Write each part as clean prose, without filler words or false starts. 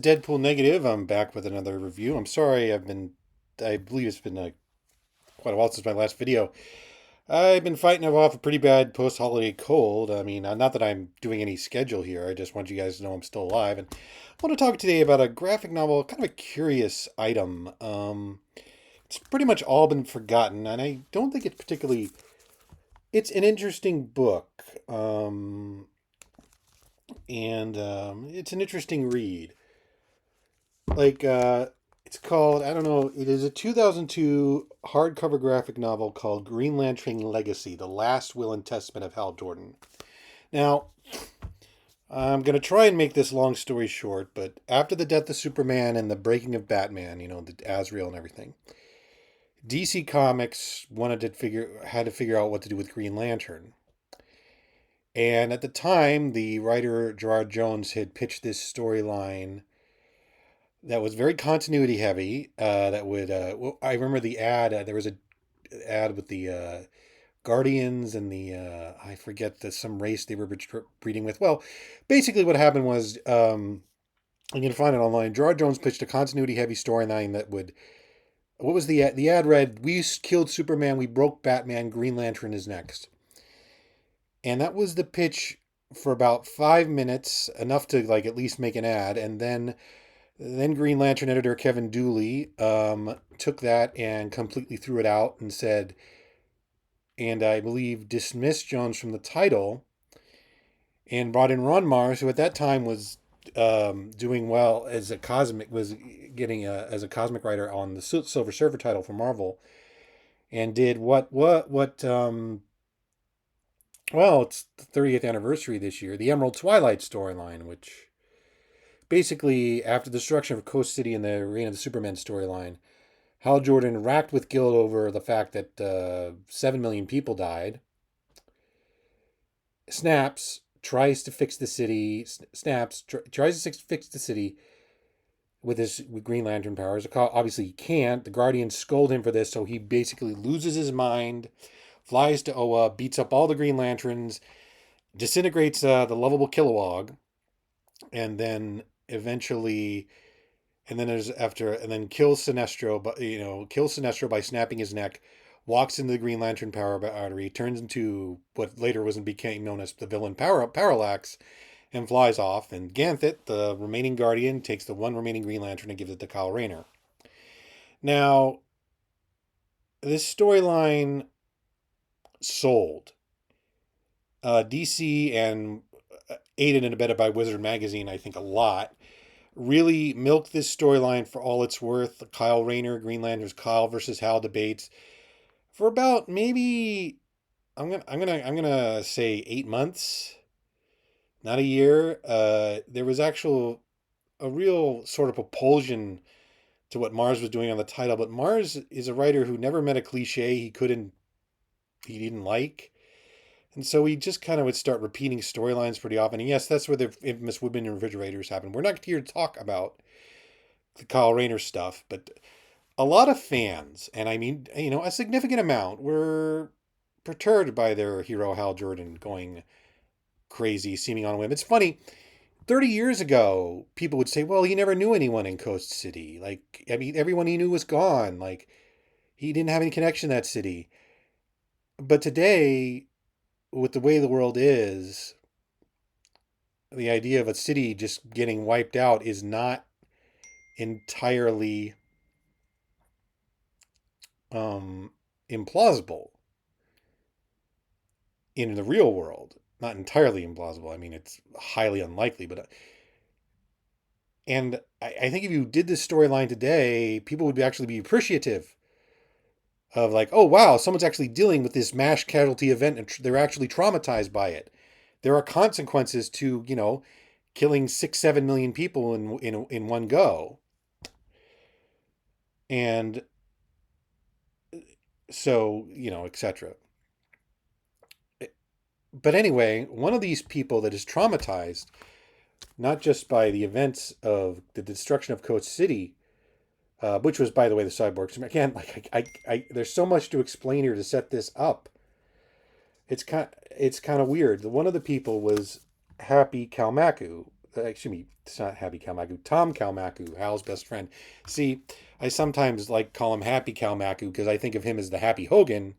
Deadpool Negative. I'm back with another review. I'm sorry, I believe it's been quite a while since my last video. I've been fighting off a pretty bad post-holiday cold. I mean, not that I'm doing any schedule here. I just want you guys to know I'm still alive. And I want to talk today about a graphic novel, kind of a curious item. It's pretty much all been forgotten, and I don't think it's particularly. It's an interesting book, and it's an interesting read. like it's called, I don't know, it is a 2002 hardcover graphic novel called Green Lantern Legacy: The Last Will and Testament of Hal Jordan. Now, I'm going to try and make this long story short, but after the death of Superman and the breaking of Batman, the Azrael and everything, DC Comics had to figure out what to do with Green Lantern. And at the time, the writer Geoff Johns had pitched this storyline that was very continuity heavy. I remember the ad. There was a ad with the Guardians and the I forget some race they were breeding with. Well, basically what happened was, you can find it online. George Jones pitched a continuity heavy storyline that would. What was the ad? The ad read, "We killed Superman. We broke Batman. Green Lantern is next." And that was the pitch for about 5 minutes, enough to like at least make an ad, and then Green Lantern editor Kevin Dooley took that and completely threw it out and said, and I believe dismissed Jones from the title and brought in Ron Mars, who at that time was doing well as a cosmic, was getting as a cosmic writer on the Silver Surfer title for Marvel, and did well, it's the 30th anniversary this year, the Emerald Twilight storyline, which basically, after the destruction of Coast City and the Reign of the Superman storyline, Hal Jordan, racked with guilt over the fact that 7 million people died, tries to fix the city, tries to fix the city with Green Lantern powers. Obviously, he can't. The Guardians scold him for this, so he basically loses his mind, flies to Oa, beats up all the Green Lanterns, disintegrates the lovable Kilowog, and then eventually and then kills Sinestro, but kills Sinestro by snapping his neck, walks into the Green Lantern power battery, turns into what later became known as the villain Parallax, and flies off. And Ganthet, the remaining Guardian, takes the one remaining Green Lantern and gives it to Kyle Rayner. Now, this storyline sold. DC, and aided and abetted by Wizard Magazine, I think a lot, really milked this storyline for all it's worth. The Kyle Rayner, Green Lantern's Kyle versus Hal debates for about maybe I'm gonna say 8 months, not a year. There was a real sort of propulsion to what Mars was doing on the title, but Mars is a writer who never met a cliche he didn't like. And so he just kind of would start repeating storylines pretty often. And yes, that's where the infamous women in refrigerators happen. We're not here to talk about the Kyle Rayner stuff, but a lot of fans, and I mean, a significant amount, were perturbed by their hero Hal Jordan going crazy, seeming on a whim. It's funny. 30 years ago, people would say, well, he never knew anyone in Coast City. Like, I mean, everyone he knew was gone. Like, he didn't have any connection to that city. But today, with the way the world is, the idea of a city just getting wiped out is not entirely implausible in the real world. Not entirely implausible. I mean, it's highly unlikely, but and I think if you did this storyline today, people would actually be appreciative of like, oh wow, someone's actually dealing with this mass casualty event and they're actually traumatized by it. There are consequences to killing 6-7 million people in one go, and so etc. But anyway, one of these people that is traumatized, not just by the events of the destruction of Coast City, which was, by the way, the cyborgs. Again, like there's so much to explain here to set this up. It's kind of weird. One of the people was Happy Kalmaku, excuse me, it's not Happy Kalmaku, Tom Kalmaku, Hal's best friend. See, I sometimes like call him Happy Kalmaku because I think of him as the Happy Hogan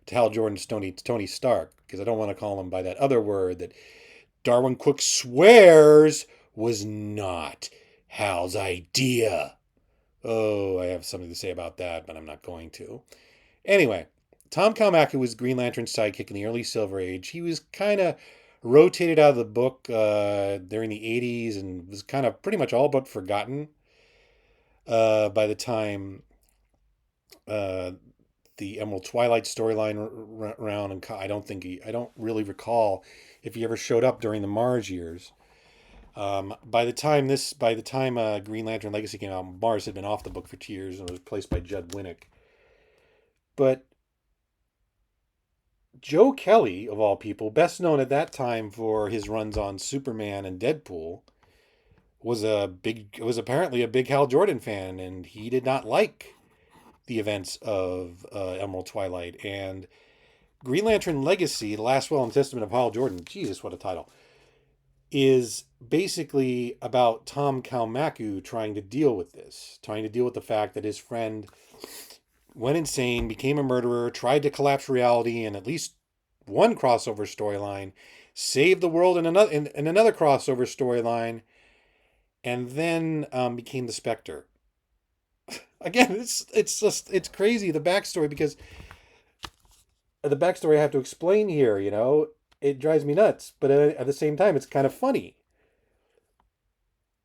to Hal Jordan's Tony Stark, because I don't want to call him by that other word that Darwin Cook swears was not Hal's idea. Oh, I have something to say about that, but I'm not going to. Anyway, Tom Kalmaku was Green Lantern's sidekick in the early Silver Age. He was kind of rotated out of the book during the 80s and was kind of pretty much all but forgotten by the time the Emerald Twilight storyline around. And I don't really recall if he ever showed up during the Mars years. By the time Green Lantern Legacy came out, Mars had been off the book for 2 years and was replaced by Judd Winnick. But Joe Kelly, of all people, best known at that time for his runs on Superman and Deadpool, was apparently a big Hal Jordan fan, and he did not like the events of Emerald Twilight. And Green Lantern Legacy, The Last Will and Testament of Hal Jordan, Jesus, what a title, is basically about Tom Kalmaku trying to deal with the fact that his friend went insane, became a murderer, tried to collapse reality in at least one crossover storyline, saved the world in another crossover storyline, and then became the Spectre. Again, it's crazy, the backstory, because the backstory I have to explain here, it drives me nuts, but at the same time, it's kind of funny.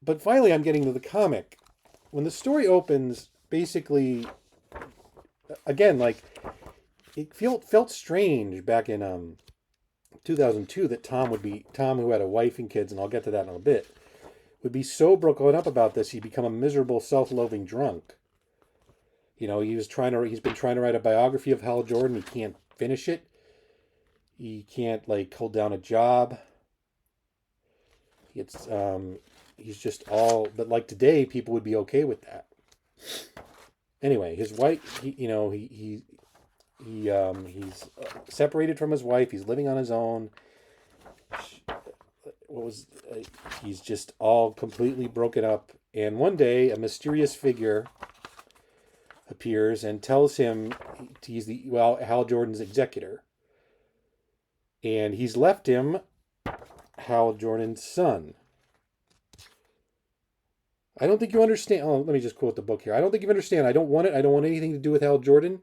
But finally, I'm getting to the comic. When the story opens, basically, again, like, it felt strange back in 2002 that Tom, who had a wife and kids, and I'll get to that in a bit, would be so broken up about this, he'd become a miserable, self-loathing drunk. He's been trying to write a biography of Hal Jordan. He can't finish it. He can't hold down a job. He's just all, but like today, people would be okay with that. Anyway, his wife, he's separated from his wife. He's living on his own. He's just all completely broken up. And one day, a mysterious figure appears and tells him he's Hal Jordan's executor. And he's left him Hal Jordan's son. I don't think you understand. Oh, let me just quote the book here. I don't think you understand. I don't want it. I don't want anything to do with Hal Jordan.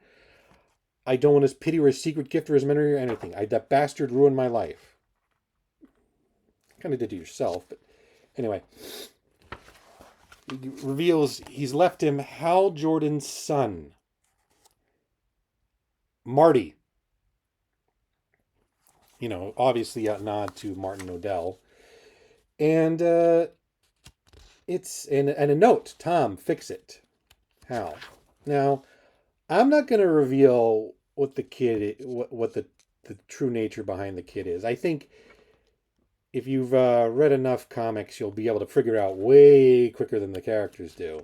I don't want his pity or his secret gift or his memory or anything. That bastard ruined my life. Kind of did to yourself, but anyway. He reveals he's left him Hal Jordan's son, Marty. Obviously a nod to Martin Odell. And it's a note. Tom, fix it. Hal. Now, I'm not going to reveal what the true nature behind the kid is. I think if you've read enough comics, you'll be able to figure it out way quicker than the characters do.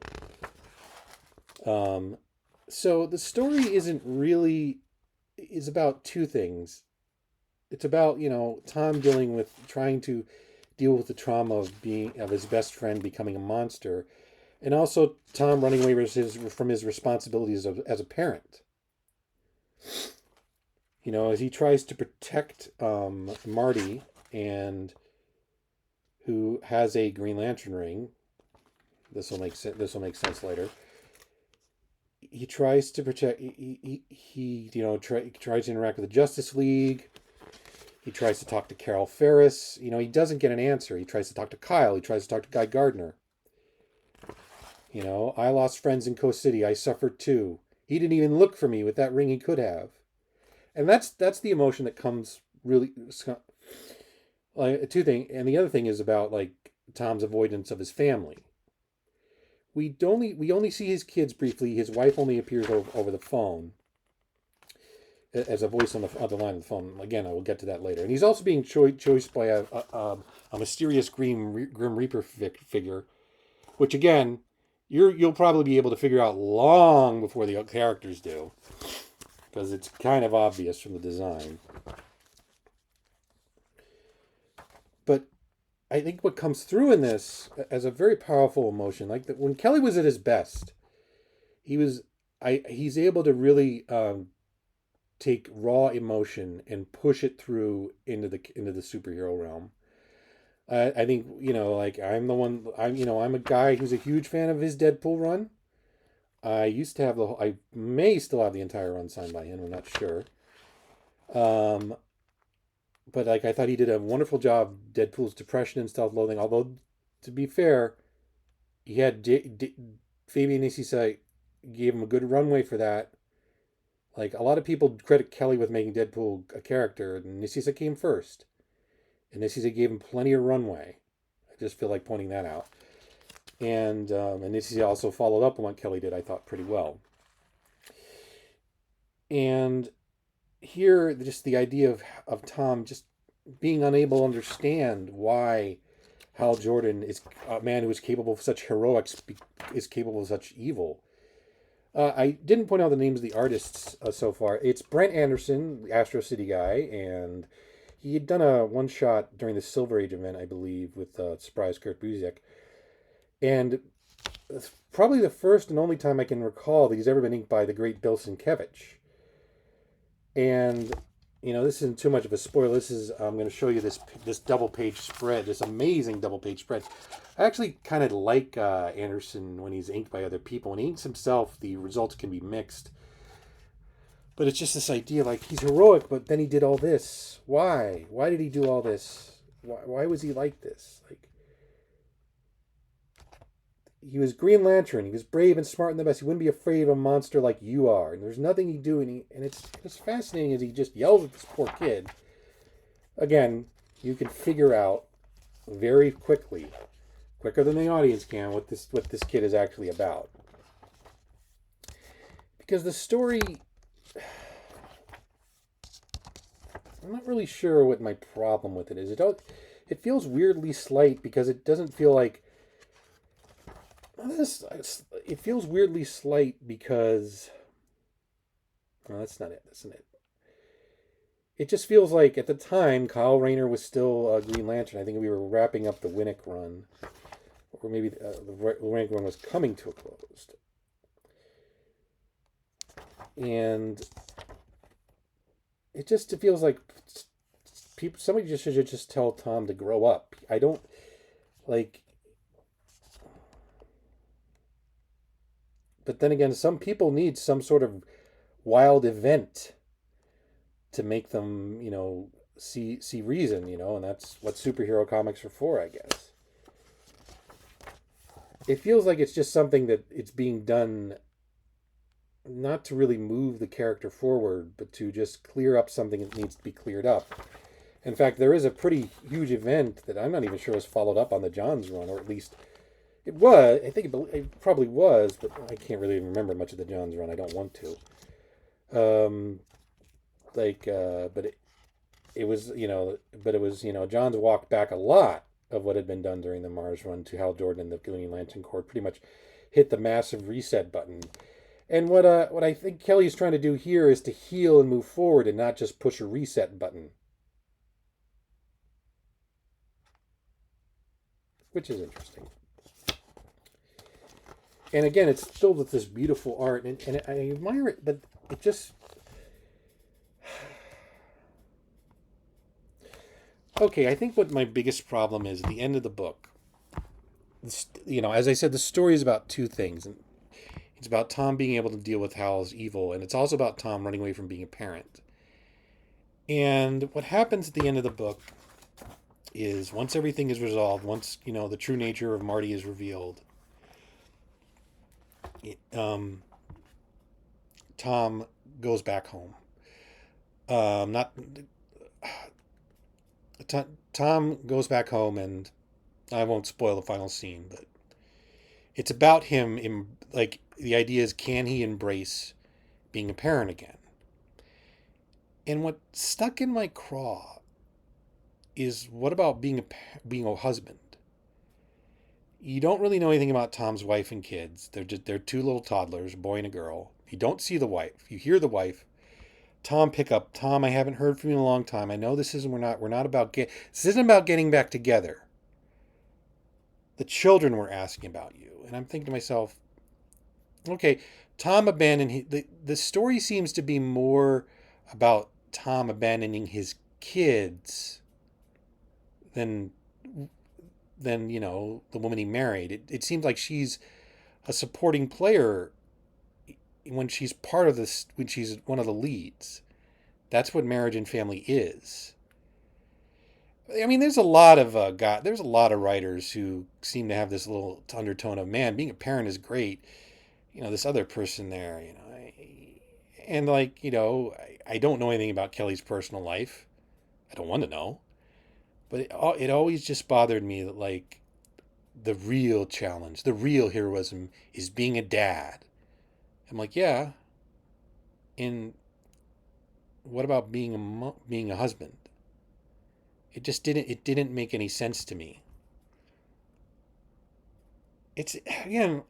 So the story is about two things. It's about, Tom trying to deal with the trauma of his best friend becoming a monster, and also Tom running away from his responsibilities as a parent. As he tries to protect Marty, and who has a Green Lantern ring. This will make sense later. He tries to protect. He tries to interact with the Justice League. He tries to talk to Carol Ferris. He doesn't get an answer. He tries to talk to Kyle. He tries to talk to Guy Gardner. I lost friends in Coast City. I suffered too. He didn't even look for me with that ring he could have. And that's the emotion that comes really, two things. And the other thing is about Tom's avoidance of his family. We only see his kids briefly. His wife only appears over the phone as a voice on the other line of the phone. Again, I will get to that later. And he's also being choiced by a mysterious Grim Reaper figure, which again, you'll probably be able to figure out long before the characters do, because it's kind of obvious from the design. But I think what comes through in this as a very powerful emotion, like that when Kelly was at his best, he was, he's able to really take raw emotion and push it through into the superhero realm. I think, like I'm the one. I'm a guy who's a huge fan of his Deadpool run. I used to have I may still have the entire run signed by him. I'm not sure. Um, but like I thought he did a wonderful job. Deadpool's depression and self-loathing. Although, to be fair, he had Fabian Nicieza gave him a good runway for that. Like a lot of people credit Kelly with making Deadpool a character, and Nicieza came first, and Nicieza gave him plenty of runway. I just feel like pointing that out. And Nicieza also followed up on what Kelly did, I thought, pretty well. And here, just the idea of Tom just being unable to understand why Hal Jordan is a man who is capable of such heroics, is capable of such evil. I didn't point out the names of the artists so far. It's Brent Anderson, the Astro City guy, and he had done a one-shot during the Silver Age event, I believe, with Surprise Kurt Busiek. And it's probably the first and only time I can recall that he's ever been inked by the great Bill Sienkiewicz. And this isn't too much of a spoiler. I'm going to show you this double page spread, this amazing double page spread. I actually kind of like Anderson when he's inked by other people. When he inks himself, the results can be mixed. But it's just this idea, like he's heroic, but then he did all this. Why? Why did he do all this? Why was he like this? Like, he was Green Lantern. He was brave and smart and the best. He wouldn't be afraid of a monster like you are. And there's nothing he'd do. And it's fascinating as he just yells at this poor kid. Again, you can figure out very quickly, quicker than the audience can, what this kid is actually about. Because the story, I'm not really sure what my problem with it is. It feels weirdly slight because it doesn't feel like it feels weirdly slight because that's not it. It just feels like at the time Kyle Rayner was still Green Lantern. I think we were wrapping up the Winnick run, or maybe the Winnick run was coming to a close. And it feels like somebody just should just tell Tom to grow up. I don't like. But then again, some people need some sort of wild event to make them, see reason, and that's what superhero comics are for, I guess. It feels like it's just something that it's being done not to really move the character forward, but to just clear up something that needs to be cleared up. In fact, there is a pretty huge event that I'm not even sure was followed up on the Johns run, or at least it was. I think it probably was, but I can't really remember much of the Johns run. I don't want to. But it was, Johns walked back a lot of what had been done during the Mars run to Hal Jordan and the Green Lantern Corps. Pretty much hit the massive reset button. And what I think Kelly is trying to do here is to heal and move forward and not just push a reset button. Which is interesting. And again, it's filled with this beautiful art, and I admire it, but it just... Okay, I think what my biggest problem is at the end of the book, as I said, the story is about two things. And it's about Tom being able to deal with Hal's evil, and it's also about Tom running away from being a parent. And what happens at the end of the book is once everything is resolved, once, the true nature of Marty is revealed, Tom goes back home. Tom goes back home, and I won't spoil the final scene, but it's about him. Like, the idea is, can he embrace being a parent again? And what stuck in my craw is, what about being a husband? You don't really know anything about Tom's wife and kids. They're two little toddlers, a boy and a girl. You don't see the wife. You hear the wife. Tom, pick up. Tom, I haven't heard from you in a long time. I know this isn't about getting back together. the children were asking about you. And I'm thinking to myself, okay, Tom abandoned the story seems to be more about Tom abandoning his kids than the woman he married. It seems like she's a supporting player when she's part of this, when she's one of the leads. That's what Marriage and Family is. I mean, there's a lot of there's a lot of writers who seem to have this little undertone of, man, being a parent is great. This other person there, and like, I don't know anything about Kelly's personal life. I don't want to know, but it always just bothered me that, like, the real challenge, the real heroism is being a dad. I'm like, yeah. And what about being a husband? It didn't make any sense to me. It's, again,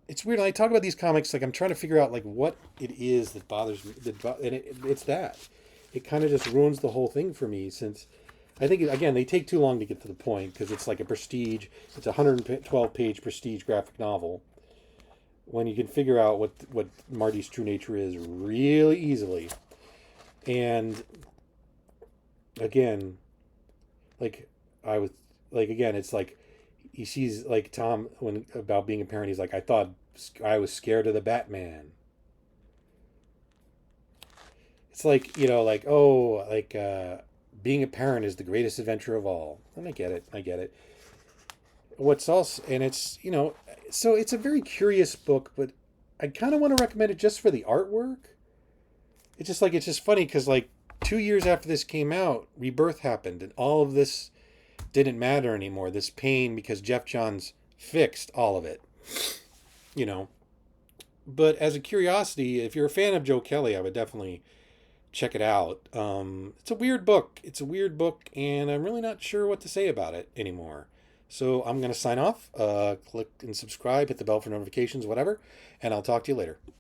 it's weird. When I talk about these comics, like, I'm trying to figure out, like, what it is that bothers me, and it's that it kind of just ruins the whole thing for me, since I think, again, they take too long to get to the point, because it's like a prestige. It's a 112-page prestige graphic novel. When you can figure out what Marty's true nature is really easily, and again, like, I was like, again, it's like he sees, like, Tom, when about being a parent, he's like, I was scared of the Batman. It's like, like, oh, like, being a parent is the greatest adventure of all. And I get it. What's also, and it's, so it's a very curious book, but I kind of want to recommend it just for the artwork. It's just funny because, like, 2 years after this came out, Rebirth happened, and all of this didn't matter anymore. This pain, because Geoff Johns fixed all of it, you know. But as a curiosity, if you're a fan of Joe Kelly, I would definitely check it out. It's a weird book. And I'm really not sure what to say about it anymore. So I'm going to sign off. Click and subscribe, hit the bell for notifications, whatever, and I'll talk to you later.